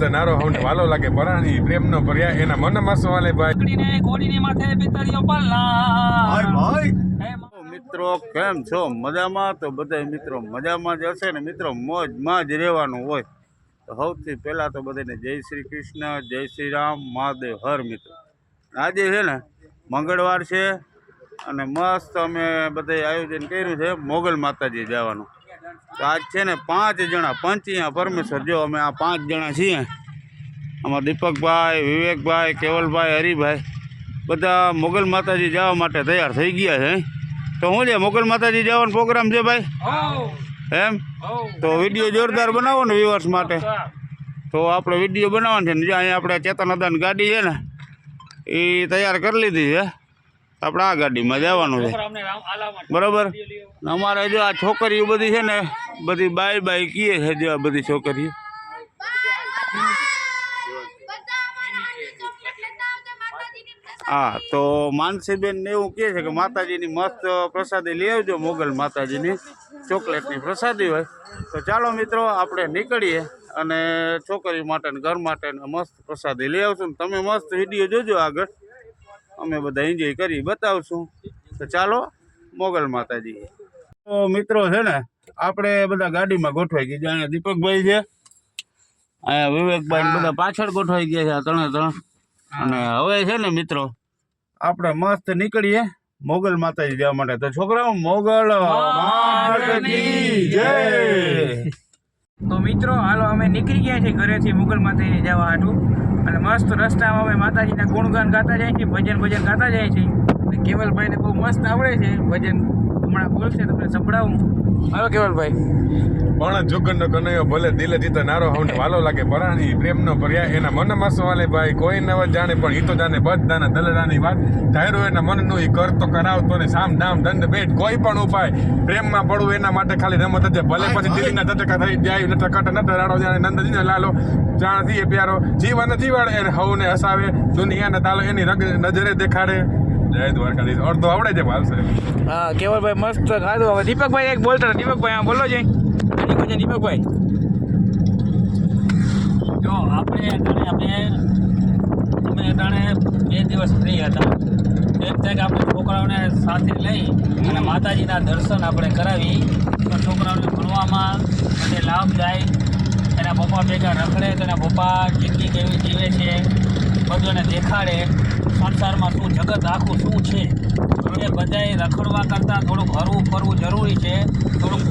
દીધો નારો હવને વાલો લાગે પરાણી પ્રેમનો પર્યા એના મનમાં શું વાલે ભાઈ ઘોડીની માથે પિતળિયો પલ્લા. મિત્રો કેમ છો? મજામાં? તો બધા મિત્રો મજામાં જ હશે ને મિત્રો, મોજમાં જ રહેવાનું હોય. તો સૌથી પહેલાં તો બધાને જય શ્રી કૃષ્ણ, જય શ્રી રામ, મહાદેવ હર. મિત્રો આજે છે ને મંગળવાર છે અને મસ્ત અમે બધાએ આયોજન કર્યું છે મોગલ માતાજી જવાનું. તો આજ છે ને 5 જણા પંચિયા પરમેશ્વર, જો અમે આ 5 જણા છીએ. આમાં દીપકભાઈ, વિવેકભાઈ, કેવલભાઈ, હરિભાઈ બધા મોગલ માતાજી જવા માટે તૈયાર થઈ ગયા છે. તો શું છે, મોગલ માતાજી જવાનો પ્રોગ્રામ છે ભાઈ? એમ તો વિડીયો જોરદાર બનાવો ને વ્યુઅર્સ માટે. તો આપણે વિડીયો બનાવવાનો છે ને, જ્યાં અહીંયા આપણે ચેતન અદાની ગાડી છે ને એ તૈયાર કરી લીધી છે. આપણે આ ગાડીમાં જવાનું છે, બરાબર. અમારે જો આ છોકરીઓ બધી છે ને, બધી બાય બાય કીએ છે, જો આ બધી છોકરીઓ. હા, તો માનસીબેન ને એવું કહે છે કે માતાજીની મસ્ત પ્રસાદી લઈ આવજો, મોગલ માતાજીની ચોકલેટની પ્રસાદી હોય. તો ચાલો મિત્રો આપણે નીકળીએ અને છોકરી માટે ઘર માટે મસ્ત પ્રસાદી લઈ આવશું. તમે મસ્ત વિડીયો જોજો, આગળ અમે બધા એન્જોય કરી બતાવશું. તો ચાલો મોગલ માતાજી. તો મિત્રો છે ને આપણે બધા ગાડીમાં ગોઠવાઈ ગયા. અહીંયા દીપકભાઈ છે, અહીંયા વિવેકભાઈ બધા પાછળ ગોઠવાઈ ગયા છે, આ 3 અને હવે છે ને મિત્રો આપણે મસ્ત નીકળીએ મોગલ માતાજી જવા માટે. તો છોકરાઓ મોગલ માતાજી જય. તો મિત્રો હાલો અમે નીકળી ગયા છીએ ઘરેથી મોગલ માતાજી જવા હાટું. અને મસ્ત રસ્તામાં અમે માતાજીના ગુણગાન ગાતા જાય છે, ભજન ગાતા જાય છે. કેવલભાઈને બહુ મસ્ત આવડે છે ભજન, હમણાં બોલશે તમને સંભળાવું. હાલો કેવલભાઈ. પણ જોગણનો કનૈયો ભલે દિલે જીતો નારો હવને વાલો લાગે પરાણી પ્રેમનો પર્યા એના મનમાં શું વાલે ભાઈ. કોઈ નવ જાણે પણ ઈ તો જાણે બધાના દલડાની વાત. ધાર્યું એના મનનું ઈ કરતો કરાવતો ને સામ દામ દંડ ભેટ કોઈ પણ ઉપાય. પ્રેમમાં પડવું એના માટે ખાલી રમત જ, ભલે પછી દિલીના ધટકા થઈ જાય નટકટ નટરાડો જાણે નંદજીને લાલો જાણથી પ્યારો જીવન જીવાડે એને હવને હસાવે દુનિયાને તાલો એની નજરે દેખાડે. જય દ્વારકાધીશ. અડધો આવડે છે ભાલશે. હા કેવલભાઈ મસ્ત ગાધું. હવે દીપકભાઈ એક બોલતા, દીપકભાઈ હા બોલો છે દીપકભાઈ. જો અમે અટાણે 2 દિવસ ફ્રી હતા. એમ થાય કે આપણે છોકરાઓને સાથે લઈ અને માતાજીના દર્શન આપણે કરાવી તો છોકરાઓને ભણવામાં અને લાભ જાય. એના પપ્પા ભેગા રખડે તો એના પપ્પા જિંદગી કેવી જીવે છે બધું એને દેખાડે. સંસારમાં શું જગત આખું શું છે એ બધાએ રખડવા કરતાં થોડુંક હરવું ફરવું જરૂરી છે. થોડુંક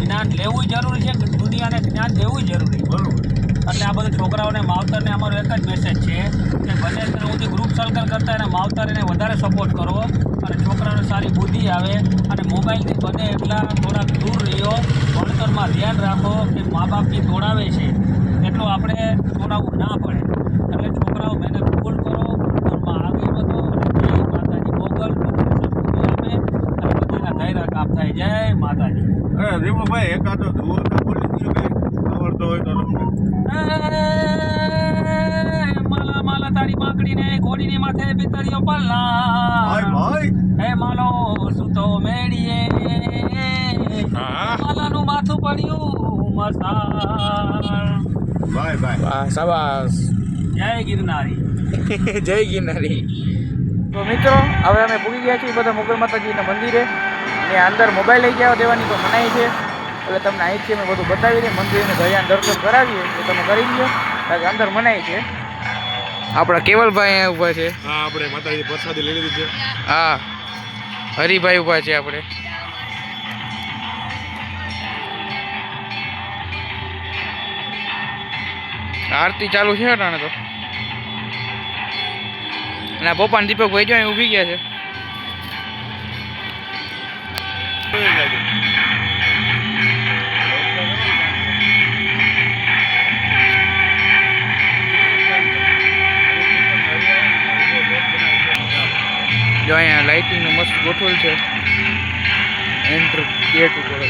જ્ઞાન લેવું જરૂરી છે, દુનિયાને જ્ઞાન દેવું જરૂરી. બરાબર. એટલે આ બધા છોકરાઓને માવતરને અમારો એક જ મેસેજ છે કે બને ત્યાં સુધી ગ્રુપ સર્કલ કરતાં એને માવતરને વધારે સપોર્ટ કરવો અને છોકરાઓને સારી બુદ્ધિ આવે. અને મોબાઈલથી બને એટલા થોડાક દૂર રહ્યો. ભણતરમાં ધ્યાન રાખો કે મા બાપ જે દોડાવે છે એટલું આપણે દોડાવવું ના પડે. એટલે છોકરાઓ મહેનત ફૂલ કરો, ઘરમાં આગળ વધો અને જય માતાજી. મોગલ આપે અને બધાના ધૈર્ય કામ થાય. જય માતાજી. દીપકભાઈ એકાદો ધુઓ બોલી દીધો કે આવડતો હોય તો તમને. માલા માલા તારી બાંકડીને ઘોડીની માથે પિતળિયો પલ્લા. હે માલો સુતો મેળીએ માલાનું માથું પડ્યું મસાલ. ભાઈ શાબાશ. જય ગિરનારી. જય ગિરનારી. તો મિત્રો હવે અમે પૂરી ગયા છીએ બધા મોગલ માતાજીના મંદિરે. અને અંદર મોબાઈલ લઈ જવા દેવાની તો મનાઈ છે. એટલે તમને અહીંથી અમે બધું બતાવી દઈએ, મંદિરને દરિયાને દર્શન કરાવીએ તો તમે કરી લો, કારણ કે અંદર મનાઈ છે. આપણા કેવલભાઈ અહીંયા ઊભા છે. હા, આપણે માતાજી પ્રસાદી લઈ લીધી છે. હા, હરિભાઈ ઊભા છે. આપણે આરતી ચાલુ છે અટાણે તો. અને પપ્પા દીપકભાઈ જો અહીં ઊભી ગયા છે. જો અહીંયા લાઇટિંગ મસ્ત ગોઠવેલ છે એન્ટર ગેટ ઉપર.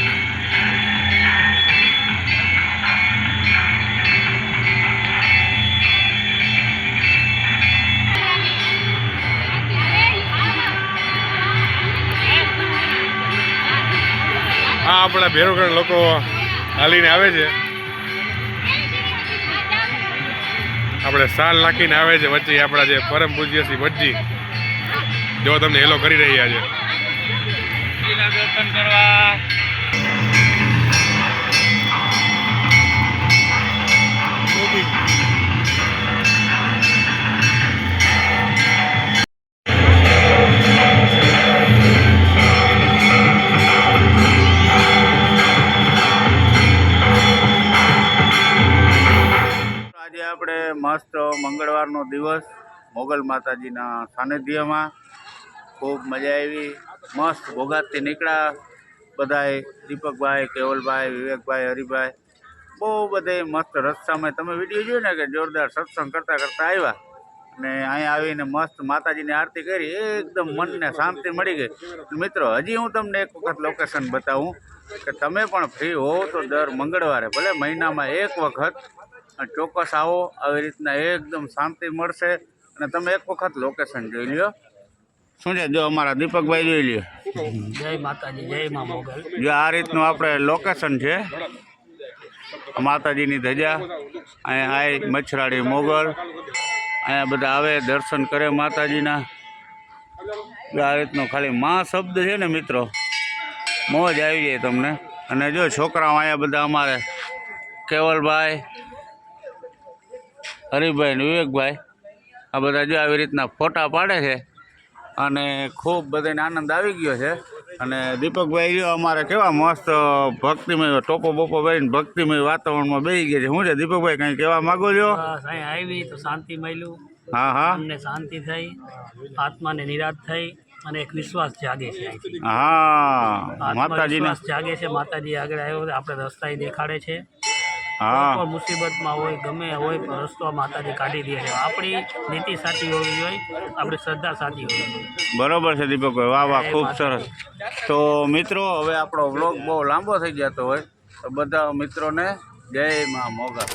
આ આપણા ભેરોગઢ લોકો હાલીને આવે છે. આપણે સાલ નાખીને આવે છે વચ્ચે આપણા જે પરમ પૂજ્ય શ્રી ભટજી જો તમને હેલો કરી રહ્યા છે. દર્શન કરવા આજે આપણે મસ્ત મંગળવારનો દિવસ મોગલ માતાજીના સાનિધ્યમાં ખૂબ મજા આવી. મસ્ત ભોગાતથી નીકળ્યા બધાય, દીપકભાઈ, કેવલભાઈ, વિવેકભાઈ, હરિભાઈ, બહુ બધે મસ્ત રસ્તામાં તમે વિડીયો જોયું ને કે જોરદાર સત્સંગ કરતાં કરતાં આવ્યા અને અહીંયા આવીને મસ્ત માતાજીની આરતી કરી, એકદમ મનને શાંતિ મળી ગઈ. મિત્રો હજી હું તમને એક વખત લોકેશન બતાવું કે તમે પણ ફ્રી હોવ તો દર મંગળવારે ભલે મહિનામાં એક વખત ચોક્કસ આવો. આવી રીતના એકદમ શાંતિ મળશે અને તમે એક વખત લોકેશન જોઈ લ્યો. શું છે જો અમારા દીપકભાઈ જોઈ લ્યો. જય માતાજી, જય મા મોગલ. જો આ રીતનું આપણે લોકેશન છે. માતાજીની ધજા અહીંયા આય મચ્છરાડી મોગલ અહીંયા બધા આવે દર્શન કરે માતાજીના. આ રીતનો ખાલી મા શબ્દ છે ને મિત્રો, મોજ આવી જાય તમને. અને જો છોકરાઓ અહીંયા બધા અમારે કેવલભાઈ, હરિભાઈ ને વિવેકભાઈ આ બધા જો આવી રીતના ફોટા પાડે છે અને ખૂબ બધાને આનંદ આવી ગયો છે. અને દીપકભાઈ જો અમારે કેવા મસ્ત ભક્તિમય ટોપો બોપો પહેરીને ભક્તિમય વાતાવરણમાં બેસી ગયા છે. શું છે દીપકભાઈ, કંઈ કહેવા માગો છો? બસ અહીં આવી તો શાંતિ મળ્યું, હા હા અમને શાંતિ થઈ, આત્માને નિરાશ થઈ અને એક વિશ્વાસ જાગે છે અહીંથી. હા માતાજીને વિશ્વાસ જાગે છે. માતાજી આગળ આવ્યો, આપણે રસ્તા દેખાડે છે. હા કોઈ પણ મુસીબતમાં હોય, ગમે હોય પણ રસ્તો માતાજી કાઢી દે છે. આપણી નીતિ સાચી હોવી જોઈએ, આપણી શ્રદ્ધા સાચી હોવી જોઈએ. બરોબર છે દીપકભાઈ, વાહ વાહ, ખૂબ સરસ. તો મિત્રો હવે આપણો વ્લોગ બહુ લાંબો થઈ જતો હોય તો બધા મિત્રોને જય મા મોગલ.